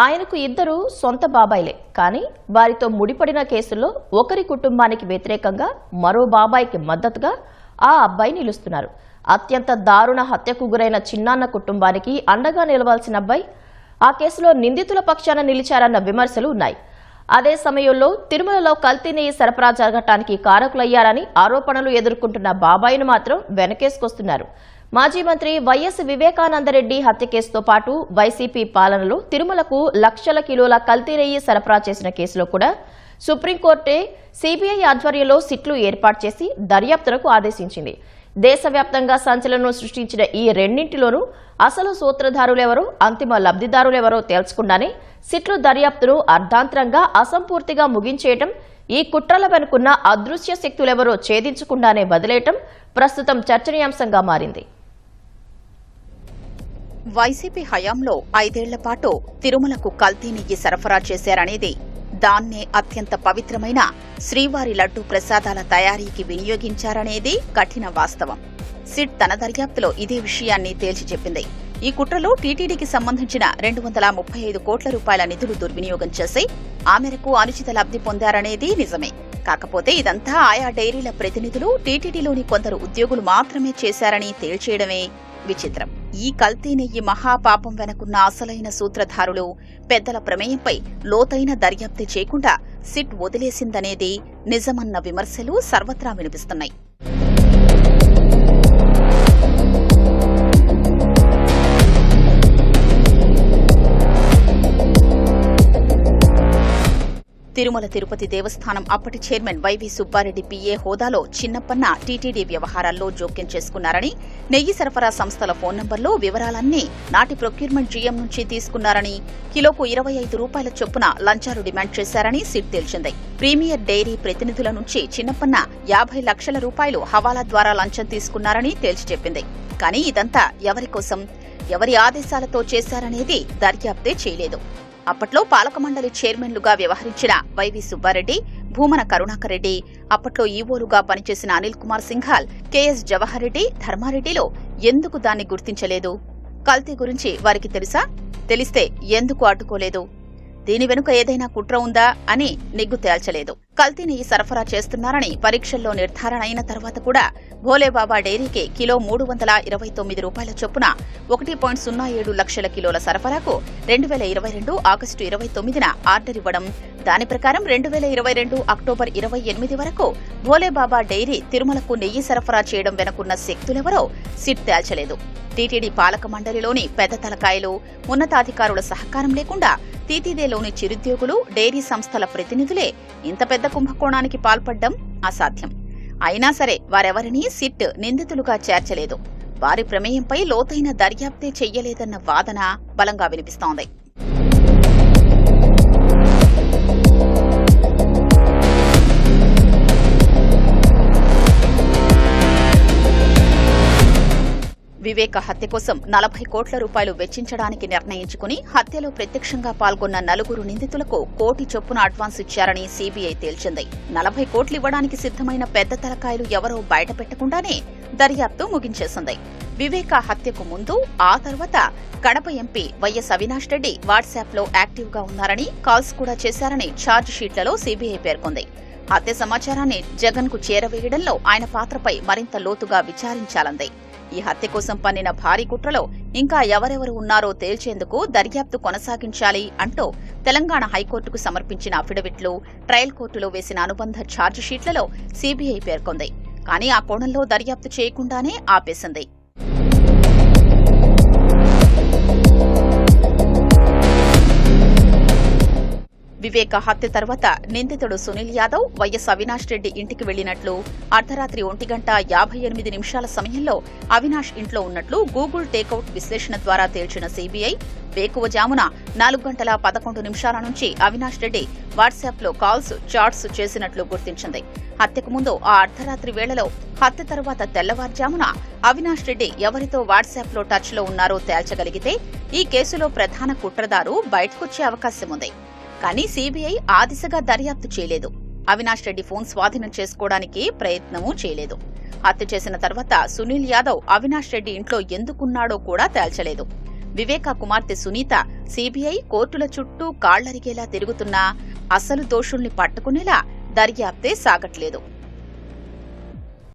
ఆయనకు ఇద్దరు సొంత బాబాయిలే. కానీ వారితో ముడిపడిన కేసుల్లో ఒకరి కుటుంబానికి వ్యతిరేకంగా మరో బాబాయికి మద్దతుగా ఆ అబ్బాయి నిలుస్తున్నారు. అత్యంత దారుణ హత్యకు గురైన చిన్నాన్న కుటుంబానికి అండగా నిలవాల్సిన అబ్బాయి ఆ కేసులో నిందితుల పక్షాన నిలిచారన్న విమర్శలు ఉన్నాయి. అదే సమయంలో తిరుమలలో కల్తీ నెయ్యి సరఫరా జరగటానికి కారకులయ్యారని ఆరోపణలు ఎదుర్కొంటున్న బాబాయిను మాత్రం వెనకేసుకొస్తున్నారు. మాజీ మంత్రి వైఎస్ వివేకానందరెడ్డి హత్య కేసుతో పాటు వైసీపీ పాలనలో తిరుమలకు లక్షల కిలోల కల్తీ నెయ్యి సరఫరా చేసిన కేసులో కూడా సుప్రీంకోర్టే సీబీఐ ఆధ్వర్యంలో సిట్లు ఏర్పాటు చేసి దర్యాప్తునకు ఆదేశించింది. దేశవ్యాప్తంగా సంచలనం సృష్టించిన ఈ రెండింటిలోనూ అసలు సూత్రధారులెవరో, అంతిమ లబ్ధిదారులెవరో తేల్చకుండానే సిట్లు దర్యాప్తును అర్ధాంతరంగా అసంపూర్తిగా ముగించేయటం, ఈ కుట్రల వెనుకున్న అదృశ్య శక్తులెవరో ఛేదించకుండానే వదిలేయటం ప్రస్తుతం చర్చనీయాంశంగా మారింది. వైసీపీ హయాంలో 5 ఏళ్ల పాటు తిరుమలకు కల్తీ నెయ్యి సరఫరా చేశారనేది, దాన్నే అత్యంత పవిత్రమైన శ్రీవారి లడ్డూ ప్రసాదాల తయారీకి వినియోగించారనేది కఠిన వాస్తవం. సిట్ తన దర్యాప్తులో ఇదే విషయాన్ని తేల్చి చెప్పింది. ఈ కుట్రలో టీటీడీకి సంబంధించిన 235 కోట్ల రూపాయల నిధులు దుర్వినియోగం చేసి ఆ మేరకు అనుచిత లబ్ధి పొందారనేది నిజమే. కాకపోతే ఇదంతా ఆయా డైరీల ప్రతినిధులు, టీటీడీలోని కొందరు ఉద్యోగులు మాత్రమే చేశారని తేల్చేయడమే విచిత్రం. ఈ కల్తీ నెయ్యి మహాపాపం వెనకున్న అసలైన సూత్రధారులు, పెద్దల ప్రమేయంపై లోతైన దర్యాప్తు చేయకుండా సిట్ వదిలేసిందనేది నిజమన్న విమర్శలు సర్వత్రా వినిపిస్తున్నాయి. తిరుమల తిరుపతి దేవస్థానం అప్పటి చైర్మన్ వైవి సుబ్బారెడ్డి పిఏ హోదాలో చిన్నప్పన్న టీటీడీ వ్యవహారాల్లో జోక్యం చేసుకున్నారని, నెయ్యి సరఫరా సంస్థల ఫోన్ నంబర్లో వివరాలన్నీ నాటి ప్రొక్యూర్మెంట్ జీఎం నుంచి తీసుకున్నారని, కిలోకు 25 రూపాయల చొప్పున లంచాలు డిమాండ్ చేశారని సిట్ తేల్చింది. ప్రీమియర్ డైరీ ప్రతినిధుల నుంచి చిన్నప్పన్న 50 లక్షల రూపాయలు హవాలా ద్వారా లంచం తీసుకున్నారని తేల్చి చెప్పింది. కానీ ఇదంతా ఎవరి కోసం, ఎవరి ఆదేశాలతో చేశారనేది దర్యాప్తే చేయలేదు. అప్పట్లో పాలక మండలి చైర్మన్లుగా వ్యవహరించిన వైవి సుబ్బారెడ్డి, భూమన కరుణాకర్ రెడ్డి, అప్పట్లో ఈవోలుగా పనిచేసిన అనిల్ కుమార్ సింఘాల్, కెఎస్ జవహర్ రెడ్డి, ధర్మారెడ్డిలో ఎందుకు దాన్ని గుర్తించలేదు? కల్తీ గురించి వారికి తెలుసా? తెలిస్తే ఎందుకు అడ్డుకోలేదు? దీని వెనుక ఏదైనా కుట్ర ఉందా అని నిగ్గు తేల్చలేదు. కల్తీ నెయ్యి సరఫరా చేస్తున్నారని పరీక్షల్లో నిర్ధారణ అయిన తర్వాత కూడా భోలేబాబా డైరీకి కిలో 329 రూపాయల చొప్పున 1.07 లక్షల కిలోల సరఫరాకు 2022 ఆగస్టు 29న ఆర్డర్ ఇవ్వడం, దాని ప్రకారం 2022 అక్టోబర్ 28 వరకు భోలేబాబా డైరీ తిరుమలకు నెయ్యి సరఫరా చేయడం వెనుకున్న శక్తులెవరో సిట్ తేల్చలేదు. టీటీడీ పాలక మండలిలోని పెద్ద తలకాయలు, ఉన్నతాధికారుల సహకారం లేకుండా టీటీడీలోని చిరుద్యోగులు, డైరీ సంస్థల ప్రతినిధులే ఇంత పెద్ద కుంభకోణానికి పాల్పడ్డం అసాధ్యం. అయినా సరే వారెవరినీ సిట్ నిందితులుగా చేర్చలేదు. వారి ప్రమేయంపై లోతైన దర్యాప్తే చెయ్యలేదన్న వాదన బలంగా వినిపిస్తోంది. వివేక హత్య కోసం 40 కోట్ల రూపాయలు వెచ్చించడానికి నిర్ణయించుకుని హత్యలో ప్రత్యక్షంగా పాల్గొన్న 4 నిందితులకు 1 కోటి చొప్పున అడ్వాన్స్ ఇచ్చారని సీబీఐ తేల్చింది. 40 కోట్లు ఇవ్వడానికి సిద్ధమైన పెద్ద తలకాయలు ఎవరో బయటపెట్టకుండానే దర్యాప్తు ముగించేసింది. వివేక హత్యకు ముందు, ఆ తర్వాత Kadapa MP YS Avinash Reddy WhatsApp లో యాక్టివ్ గా ఉన్నారని, కాల్స్ కూడా చేశారని ఛార్జ్ షీట్లలో సీబీఐ పేర్కొంది. హత్య సమాచారాన్ని జగన్ కు చేరవేయడంలో ఆయన పాత్రపై మరింత లోతుగా విచారించాలంది. ఈ హత్య కోసం పన్నిన భారీ కుట్రలో ఇంకా ఎవరెవరు ఉన్నారో తేల్చేందుకు దర్యాప్తు కొనసాగించాలి అంటూ తెలంగాణ హైకోర్టుకు సమర్పించిన అఫిడవిట్లు, ట్రయల్ కోర్టులో వేసిన అనుబంధ ఛార్జ్ షీట్లలో సీబీఐ పేర్కొంది. కానీ ఆ కోణంలో దర్యాప్తు చేయకుండానే ఆపేసింది. వివేక హత్య తర్వాత నిందితుడు సునీల్ యాదవ్ వైఎస్ అవినాష్ రెడ్డి ఇంటికి వెళ్లినట్లు, అర్ధరాత్రి 1:58 సమయంలో అవినాష్ ఇంట్లో ఉన్నట్లు గూగుల్ టేకౌట్ విశ్లేషణ ద్వారా తేల్చిన సీబీఐ, వేకువజామున 4:11 నుంచి అవినాష్ రెడ్డి వాట్సాప్ లో కాల్స్, చాట్స్ చేసినట్లు గుర్తించింది. హత్యకు ముందు ఆ అర్ధరాత్రి వేళలో, హత్య తర్వాత తెల్లవారుజామున అవినాష్ రెడ్డి ఎవరితో వాట్సాప్ లో టచ్ లో ఉన్నారో తేల్చగలిగితే ఈ కేసులో ప్రధాన కుట్రదారు బయటకొచ్చే అవకాశం ఉంది. కానీ సీబీఐ ఆ దిశగా దర్యాప్తు చేయలేదు. అవినాష్ రెడ్డి ఫోన్ స్వాధీనం చేసుకోవడానికి ప్రయత్నమూ చేయలేదు. హత్య చేసిన తర్వాత సునీల్ యాదవ్ అవినాష్ రెడ్డి ఇంట్లో ఎందుకున్నాడో కూడా తేల్చలేదు. వివేకా కుమార్తె సునీత సీబీఐ కోర్టుల చుట్టూ కాళ్లరిగేలా తిరుగుతున్నా అసలు దోషుల్ని పట్టుకునేలా దర్యాప్తే సాగట్లేదు.